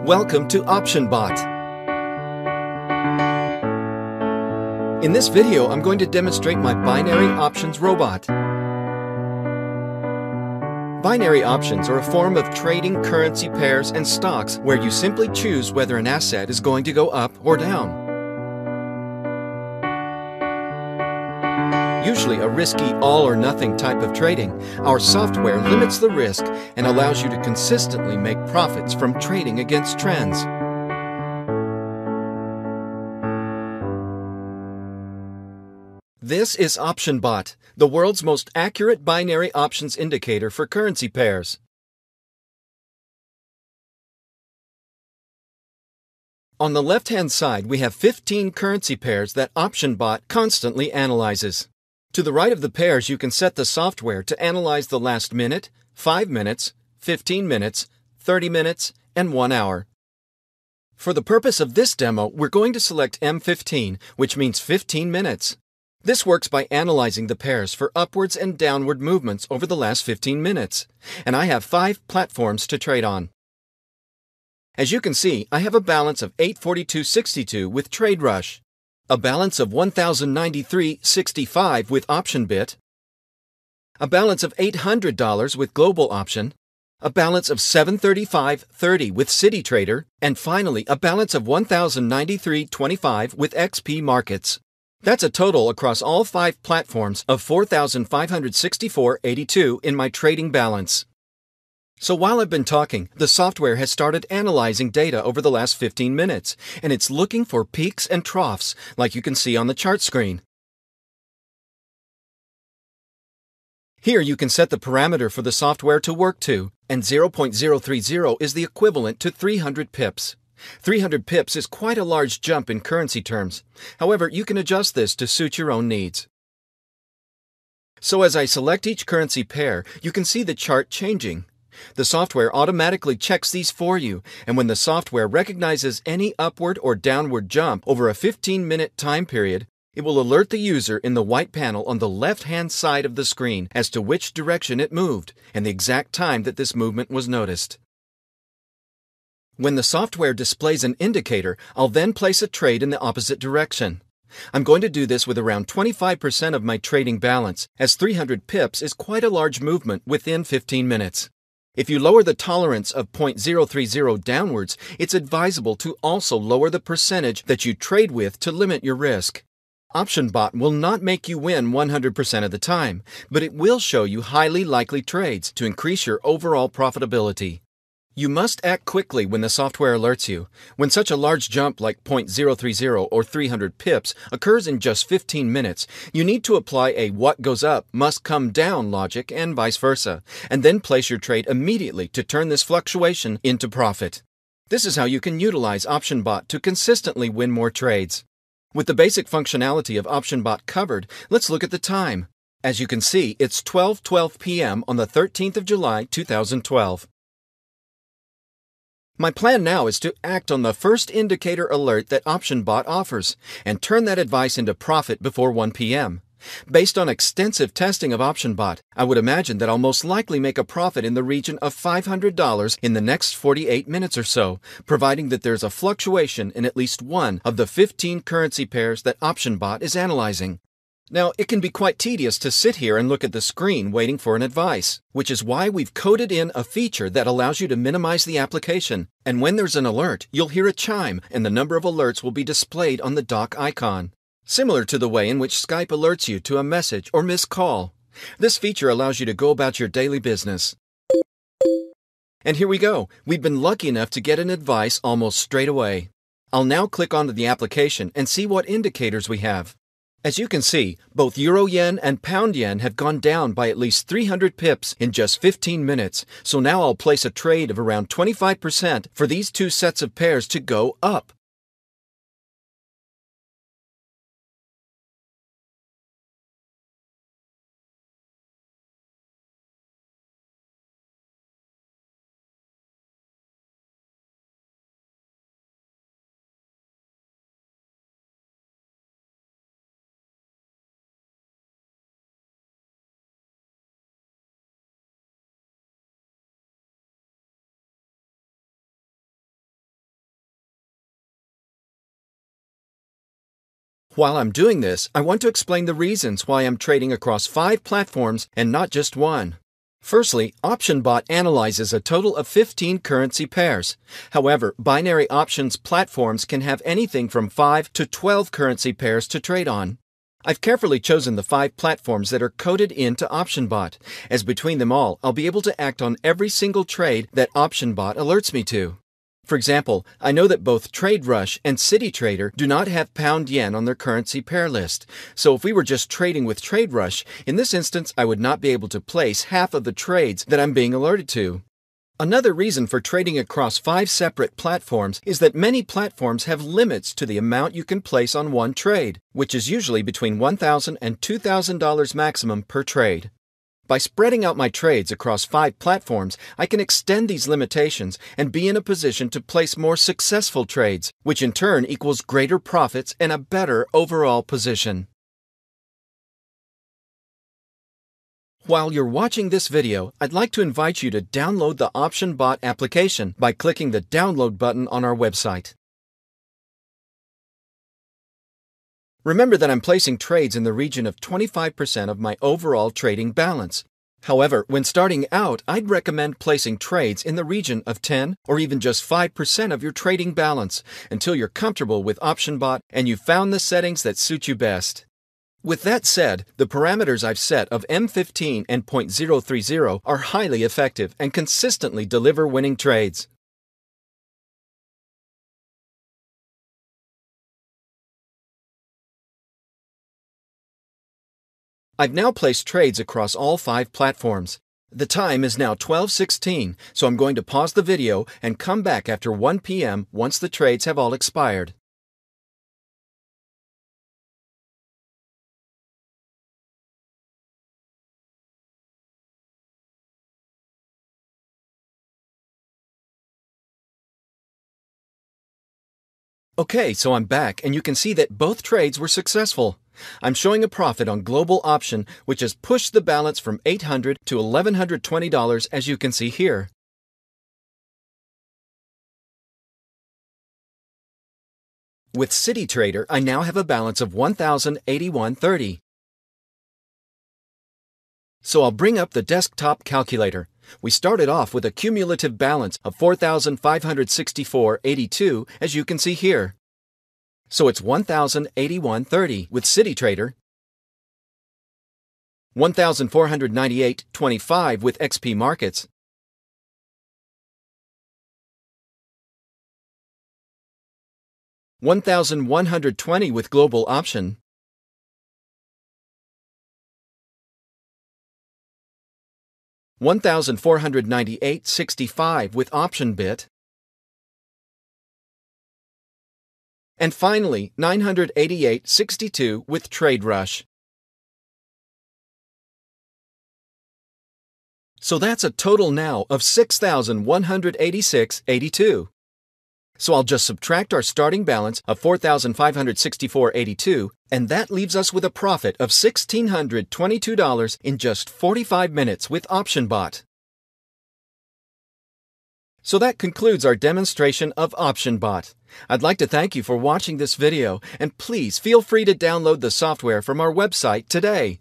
Welcome to OptionBot. In this video, I'm going to demonstrate my binary options robot. Binary options are a form of trading currency pairs and stocks where you simply choose whether an asset is going to go up or down. Usually a risky all-or-nothing type of trading, our software limits the risk and allows you to consistently make profits from trading against trends. This is OptionBot, the world's most accurate binary options indicator for currency pairs. On the left-hand side, we have 15 currency pairs that OptionBot constantly analyzes. To the right of the pairs, you can set the software to analyze the last minute, 5 minutes, 15 minutes, 30 minutes, and 1 hour. For the purpose of this demo, we're going to select M15, which means 15 minutes. This works by analyzing the pairs for upwards and downward movements over the last 15 minutes, and I have 5 platforms to trade on. As you can see, I have a balance of 842.62 with Trade Rush, a balance of 1,093.65 with OptionBit, a balance of $800 with Global Option, a balance of 735.30 with CityTrader, and finally a balance of 1,093.25 with XP Markets. That's a total across all 5 platforms of 4,564.82 in my trading balance. So while I've been talking, the software has started analyzing data over the last 15 minutes, and it's looking for peaks and troughs, like you can see on the chart screen. Here you can set the parameter for the software to work to, and 0.030 is the equivalent to 300 pips. 300 pips is quite a large jump in currency terms. However, you can adjust this to suit your own needs. So as I select each currency pair, you can see the chart changing. The software automatically checks these for you, and when the software recognizes any upward or downward jump over a 15-minute time period, it will alert the user in the white panel on the left-hand side of the screen as to which direction it moved and the exact time that this movement was noticed. When the software displays an indicator, I'll then place a trade in the opposite direction. I'm going to do this with around 25% of my trading balance, as 300 pips is quite a large movement within 15 minutes. If you lower the tolerance of 0.030 downwards, it's advisable to also lower the percentage that you trade with to limit your risk. OptionBot will not make you win 100% of the time, but it will show you highly likely trades to increase your overall profitability. You must act quickly when the software alerts you. When such a large jump like 0.030 or 300 pips occurs in just 15 minutes, you need to apply a what goes up must come down logic and vice versa, and then place your trade immediately to turn this fluctuation into profit. This is how you can utilize OptionBot to consistently win more trades. With the basic functionality of OptionBot covered, let's look at the time. As you can see, it's 12:12 p.m. on the 13th of July, 2012. My plan now is to act on the first indicator alert that OptionBot offers and turn that advice into profit before 1 p.m. Based on extensive testing of OptionBot, I would imagine that I'll most likely make a profit in the region of $500 in the next 48 minutes or so, providing that there's a fluctuation in at least one of the 15 currency pairs that OptionBot is analyzing. Now, it can be quite tedious to sit here and look at the screen waiting for an advice, which is why we've coded in a feature that allows you to minimize the application. And when there's an alert, you'll hear a chime and the number of alerts will be displayed on the dock icon, similar to the way in which Skype alerts you to a message or missed call. This feature allows you to go about your daily business. And here we go. We've been lucky enough to get an advice almost straight away. I'll now click onto the application and see what indicators we have. As you can see, both Euro-Yen and Pound-Yen have gone down by at least 300 pips in just 15 minutes, so now I'll place a trade of around 25% for these two sets of pairs to go up. While I'm doing this, I want to explain the reasons why I'm trading across 5 platforms and not just one. Firstly, OptionBot analyzes a total of 15 currency pairs. However, binary options platforms can have anything from 5 to 12 currency pairs to trade on. I've carefully chosen the 5 platforms that are coded into OptionBot, as between them all, I'll be able to act on every single trade that OptionBot alerts me to. For example, I know that both TradeRush and CityTrader do not have pound yen on their currency pair list, so if we were just trading with TradeRush, in this instance I would not be able to place half of the trades that I'm being alerted to. Another reason for trading across 5 separate platforms is that many platforms have limits to the amount you can place on one trade, which is usually between $1,000 and $2,000 maximum per trade. By spreading out my trades across 5 platforms, I can extend these limitations and be in a position to place more successful trades, which in turn equals greater profits and a better overall position. While you're watching this video, I'd like to invite you to download the OptionBot application by clicking the download button on our website. Remember that I'm placing trades in the region of 25% of my overall trading balance. However, when starting out, I'd recommend placing trades in the region of 10 or even just 5% of your trading balance until you're comfortable with OptionBot and you've found the settings that suit you best. With that said, the parameters I've set of M15 and .030 are highly effective and consistently deliver winning trades. I've now placed trades across all 5 platforms. The time is now 12:16, so I'm going to pause the video and come back after 1 p.m. once the trades have all expired. Okay, so I'm back and you can see that both trades were successful. I'm showing a profit on global option, which has pushed the balance from $800 to $1,120 as you can see here. With CityTrader, I now have a balance of $1,081.30. So I'll bring up the desktop calculator. We started off with a cumulative balance of $4,564.82 as you can see here. So it's $1,081.30 with CityTrader, $1,498.25 with XP Markets, $1,120 with Global Option, $1,498.65 with OptionBit, and finally, $988.62 with TradeRush. So that's a total now of $6,186.82. So I'll just subtract our starting balance of $4,564.82, and that leaves us with a profit of $1,622 in just 45 minutes with OptionBot. So that concludes our demonstration of OptionBot. I'd like to thank you for watching this video, and please feel free to download the software from our website today.